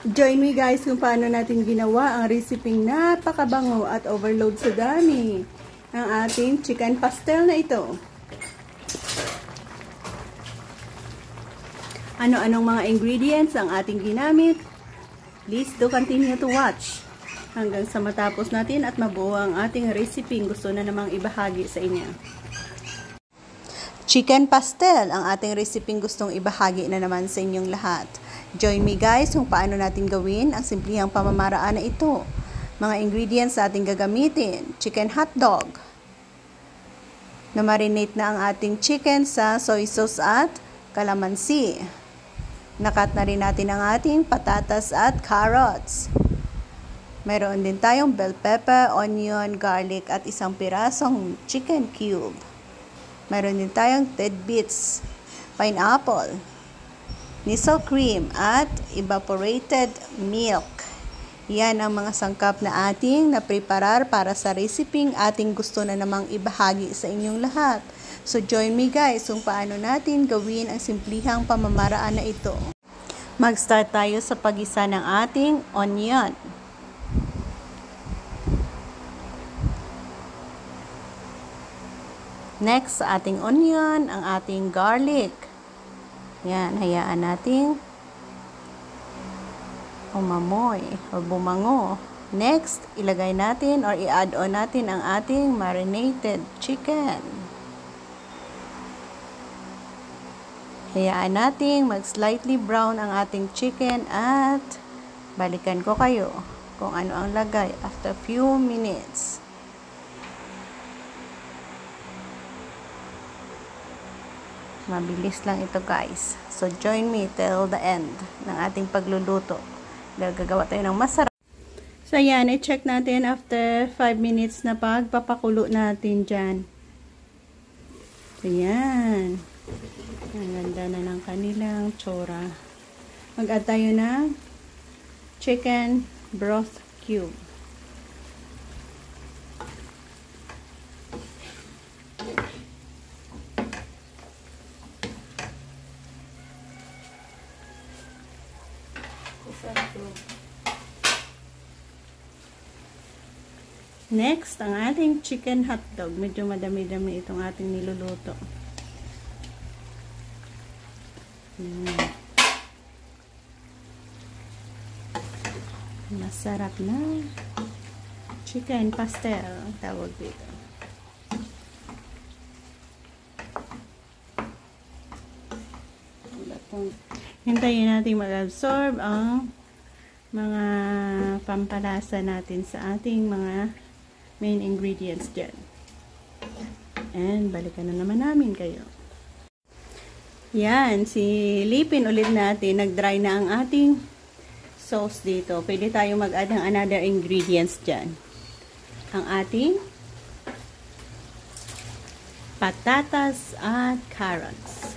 Join me guys kung paano natin ginawa ang reseping napakabango at overload sa dami ang ating chicken pastel na ito. Ano-anong mga ingredients ang ating ginamit? Please do continue to watch hanggang sa matapos natin at mabuo ang ating reseping gusto na namang ibahagi sa inyo. Chicken pastel ang ating reseping gustong ibahagi na naman sa inyong lahat. Join me guys kung paano natin gawin ang simplihang pamamaraan na ito. Mga ingredients na ating gagamitin: chicken hotdog. Na-marinate na ang ating chicken sa soy sauce at calamansi. Nakat na rin natin ang ating patatas at carrots. Mayroon din tayong bell pepper, onion, garlic at isang pirasong chicken cube. Mayroon din tayong tidbits, pineapple, Nissel cream at evaporated milk. Yan ang mga sangkap na ating napreparar para sa reseping ating gusto na namang ibahagi sa inyong lahat. So join me guys kung paano natin gawin ang simplihang pamamaraan na ito. Mag-start tayo sa pag-isa ng ating onion. Next sa ating onion, ang ating garlic. Yan, hayaan natin umamoy o bumango. Next, ilagay natin or i-add on natin ang ating marinated chicken. Hayaan natin mag-slightly brown ang ating chicken at balikan ko kayo kung ano ang lagay after few minutes. Mabilis lang ito guys. So join me till the end ng ating pagluluto. Gagawa tayo ng masarap. So yan, i-check natin after 5 minutes na pagpapakulo natin dyan. So yan. Ang ganda na ng kanilang tsura. Mag-add tayo ng chicken broth cube. Next, ang ating chicken hotdog. Medyo madami-dami itong ating niluluto. Masarap na chicken pastel ang tawag dito. Hintayin natin mag-absorb ang mga pampalasa natin sa ating mga main ingredients dyan. And balikan na naman namin kayo. Yan, silipin ulit natin. Nag-dry na ang ating sauce dito. Pwede tayo mag-add ng another ingredients dyan. Ang ating patatas at carrots.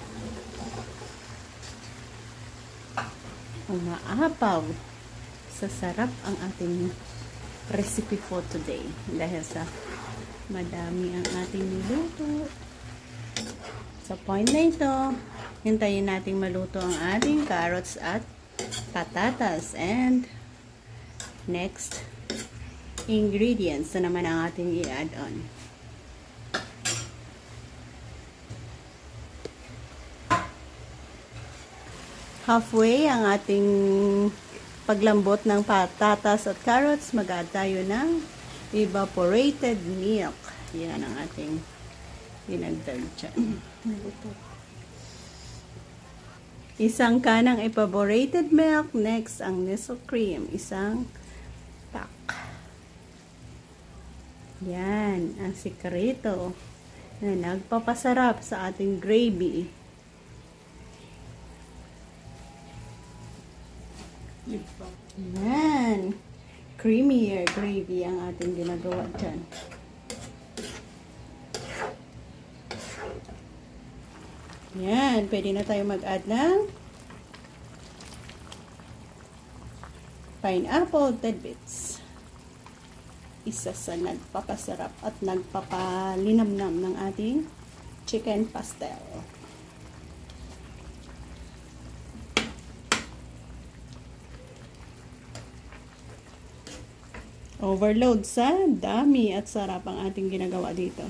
Umaapaw sa sarap ang ating recipe for today dahil sa madami ang ating niluto. Sa point na ito, hintayin nating maluto ang ating carrots at patatas. And next ingredients na naman ang ating i-add on. Halfway ang ating paglambot ng patatas at carrots, mag-add tayo ng evaporated milk. Yan ang ating dinagdag dyan. Isang kanang evaporated milk. Next, ang Nissel cream. Isang pack. Yan, ang sikreto na nagpapasarap sa ating gravy. Yan. Creamier gravy ang ating ginagawa dyan. Yan. Pwede na tayo mag-add ng pineapple tidbits. Isa sa nagpapasarap at nagpapalinamnam ng ating chicken pastel. Overload sa dami at sarap ang ating ginagawa dito.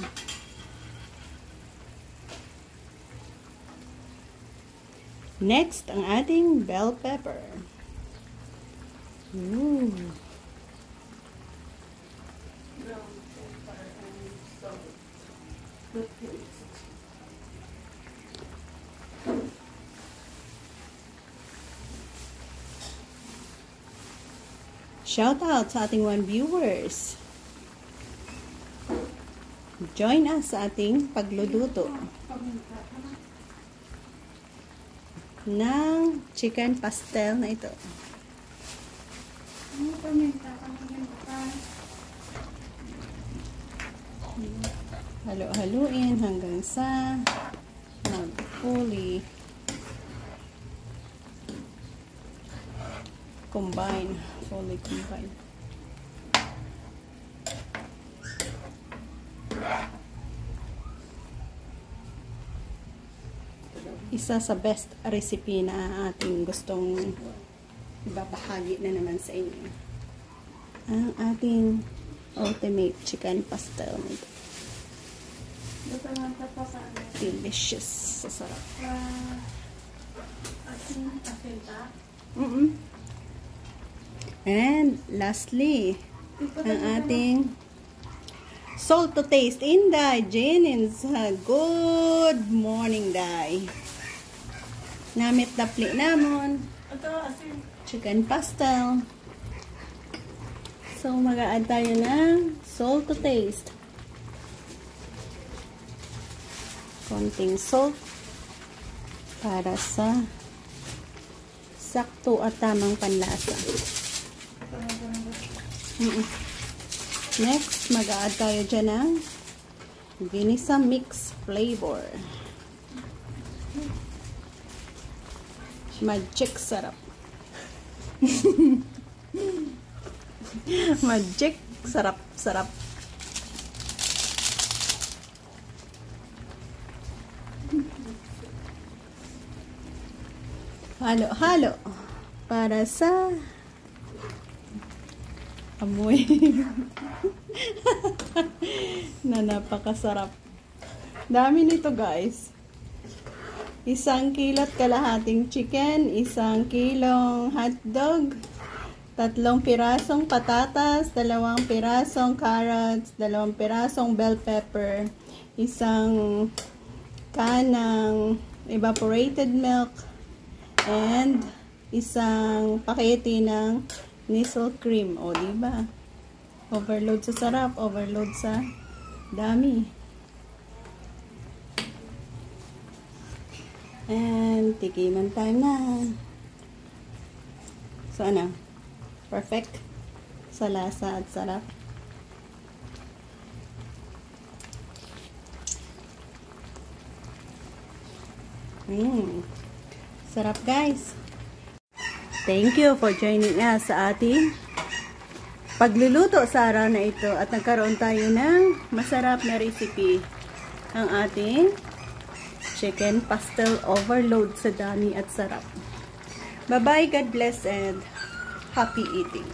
Next, ang ating bell pepper. Ooh. Shout out sa ating 1 viewers. Join us sa ating pagluluto ng chicken pastel na ito. Halo-haluin hanggang sa mag-fully combine. Fully combine. Isa sa best recipe na ating gustong ibabahagi na naman sa inyo. Ang ating ultimate chicken pastel nito. Delicious. Sasarap. And lastly, ang ating salt to taste. Inday, Jenin's good morning, Day. Namit dapli namon. Chicken pastel. So, mag-a-add tayo ng salt to taste. Konting salt para sa sakto at tamang panlasa. Next, mag-a-add tayo dyan ng ginisa mix flavor. Magic sarap. Magic sarap. Halo para sa amoy na napakasarap. Dami nito, guys. 1 kilo at kalahating chicken, 1 kilong hotdog, 3 pirasong patatas, 2 pirasong carrots, 2 pirasong bell pepper, 1 kanang evaporated milk, and 1 pakete ng Nestle cream. O, diba? Overload sa sarap, overload sa dami. And tikiman time na. So, ano? Perfect sa lasa at sarap. Sarap, guys. Thank you for joining us sa ating pagluluto sa araw na ito at nagkaroon tayo ng masarap na recipe. Ang ating chicken pastel overload sa dami at sarap. Bye-bye, God bless, and happy eating.